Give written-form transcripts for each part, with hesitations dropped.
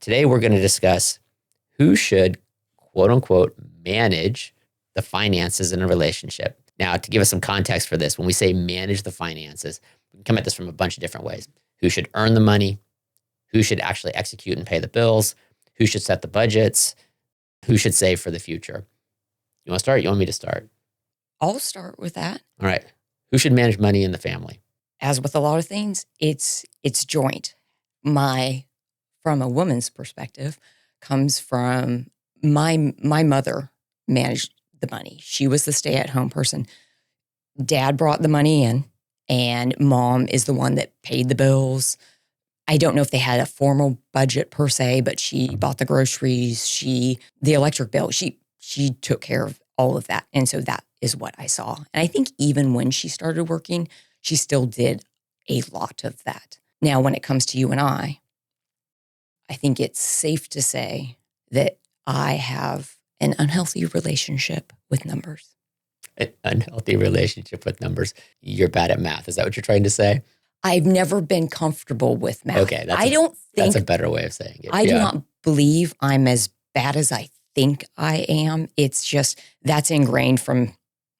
Today, we're going to discuss who should, quote unquote, manage the finances in a relationship. Now, to give us some context for this, when we say manage the finances, we can come at this from a bunch of different ways. Who should earn the money? Who should actually execute and pay the bills? Who should set the budgets? Who should save for the future? You want to start? You want me to start? I'll start with that. All right. Who should manage money in the family? As with a lot of things, it's joint. From a woman's perspective, comes from my mother managed the money. She was the stay-at-home person. Dad brought the money in, and mom is the one that paid the bills. I don't know if they had a formal budget per se, but she bought the groceries, the electric bill. She took care of all of that. And so that is what I saw. And I think even when she started working, she still did a lot of that. Now, when it comes to you and I think it's safe to say that I have an unhealthy relationship with numbers. An unhealthy relationship with numbers. You're bad at math. Is that what you're trying to say? I've never been comfortable with math. Okay, that's a better way of saying it. I do not believe I'm as bad as I think I am. It's just that's ingrained from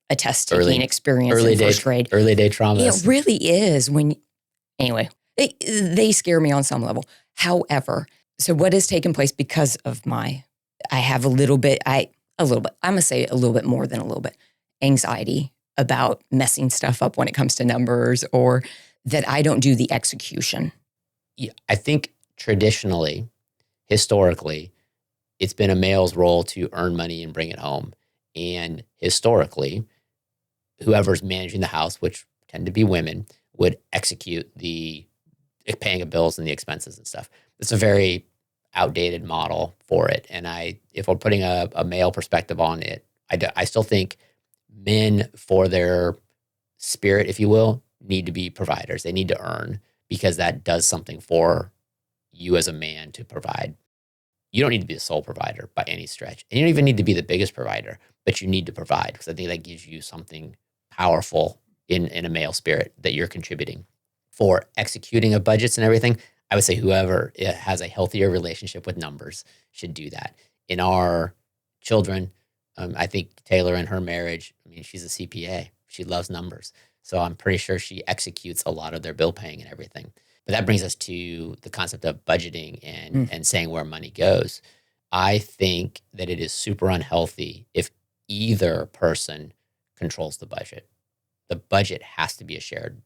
a test-taking experience in first grade. Early day traumas. It really is. Anyway, they scare me on some level. However, so what has taken place because of I have I'm going to say a little bit more than a little bit, anxiety about messing stuff up when it comes to numbers, or that I don't do the execution. Yeah, I think traditionally, historically, it's been a male's role to earn money and bring it home. And historically, whoever's managing the house, which tend to be women, would execute the paying of bills and the expenses and stuff. It's a very outdated model for it. And if we're putting a male perspective on it, I still think men, for their spirit, if you will, need to be providers. They need to earn, because that does something for you as a man to provide. You don't need to be the sole provider by any stretch. And you don't even need to be the biggest provider, but you need to provide, because I think that gives you something powerful in a male spirit that you're contributing. For executing of budgets and everything, I would say whoever has a healthier relationship with numbers should do that. In our children, I think Taylor in her marriage, she's a CPA. She loves numbers. So I'm pretty sure she executes a lot of their bill paying and everything. But that brings us to the concept of budgeting and saying where money goes. I think that it is super unhealthy if either person controls the budget. The budget has to be a shared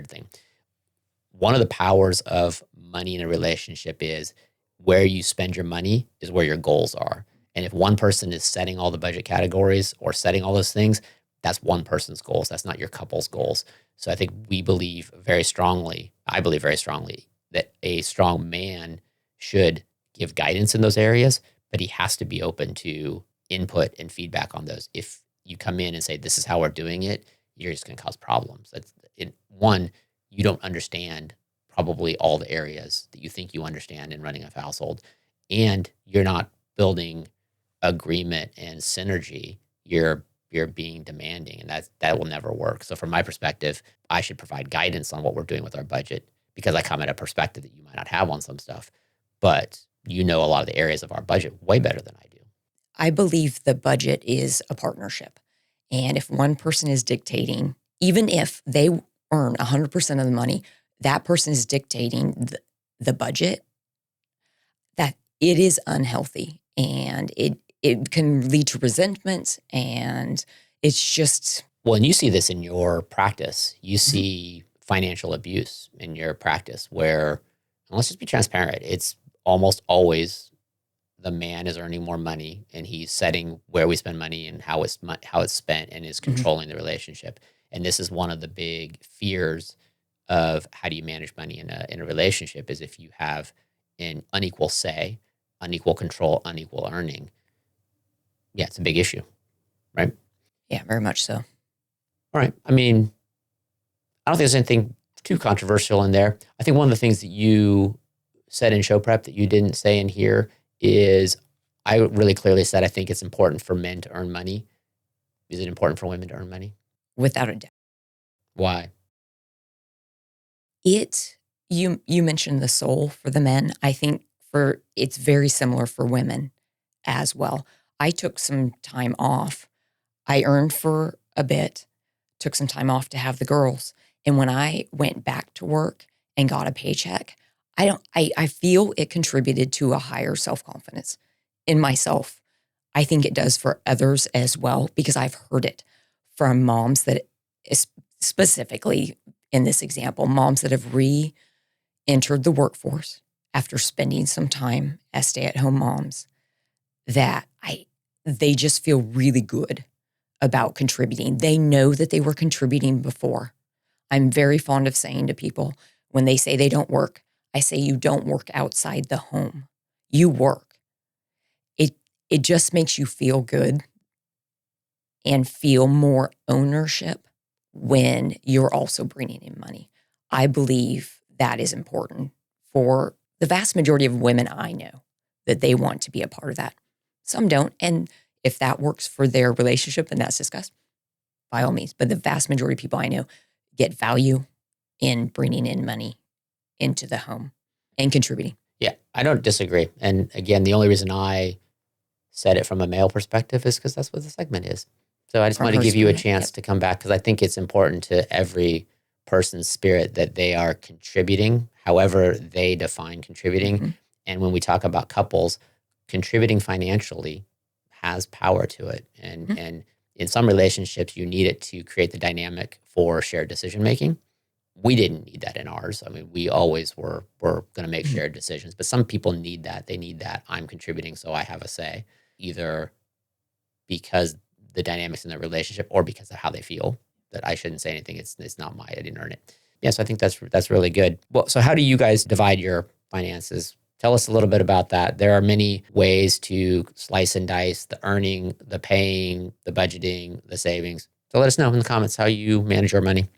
thing. One of the powers of money in a relationship is where you spend your money is where your goals are. And if one person is setting all the budget categories or setting all those things, that's one person's goals. That's not your couple's goals. So I think I believe very strongly that a strong man should give guidance in those areas, but he has to be open to input and feedback on those. If you come in and say, this is how we're doing it, you're just going to cause problems. One, you don't understand probably all the areas that you think you understand in running a household, and you're not building agreement and synergy. You're being demanding, and that will never work. So from my perspective, I should provide guidance on what we're doing with our budget, because I come at a perspective that you might not have on some stuff, but you know a lot of the areas of our budget way better than I do. I believe the budget is a partnership. And if one person is dictating, even if they earn 100% of the money, that person is dictating the budget, that it is unhealthy, and it can lead to resentment, and it's just... Well, and you see this in your practice. You see financial abuse in your practice where, and let's just be transparent, it's almost always the man is earning more money, and he's setting where we spend money and how it's spent, and is controlling the relationship. And this is one of the big fears of how do you manage money in a relationship, is if you have an unequal say, unequal control, unequal earning. Yeah, it's a big issue, right? Yeah, very much so. All right. I don't think there's anything too controversial in there. I think one of the things that you said in show prep that you didn't say in here is, I really clearly said, I think it's important for men to earn money. Is it important for women to earn money? Without a doubt. Why? You mentioned the soul for the men. I think it's very similar for women as well. I took some time off. I earned for a bit, took some time off to have the girls. And when I went back to work and got a paycheck, I feel it contributed to a higher self-confidence in myself. I think it does for others as well, because I've heard it from moms that, specifically in this example, moms that have re-entered the workforce after spending some time as stay-at-home moms, that they just feel really good about contributing. They know that they were contributing before. I'm very fond of saying to people, when they say they don't work, I say you don't work outside the home. You work. It just makes you feel good and feel more ownership when you're also bringing in money. I believe that is important for the vast majority of women I know, that they want to be a part of that. Some don't. And if that works for their relationship, then that's discussed by all means. But the vast majority of people I know get value in bringing in money into the home and contributing. Yeah, I don't disagree. And again, the only reason I said it from a male perspective is because that's what the segment is. So I just wanted to give you a chance to come back, because I think it's important to every person's spirit that they are contributing, however they define contributing. Mm-hmm. And when we talk about couples, contributing financially has power to it. And in some relationships, you need it to create the dynamic for shared decision making. We didn't need that in ours. I mean, we always were going to make shared decisions, but some people need that. They need that I'm contributing, so I have a say, either because the dynamics in the relationship or because of how they feel, that I shouldn't say anything. It's not I didn't earn it. Yeah, so I think that's really good. Well, so how do you guys divide your finances? Tell us a little bit about that. There are many ways to slice and dice the earning, the paying, the budgeting, the savings. So let us know in the comments how you manage your money.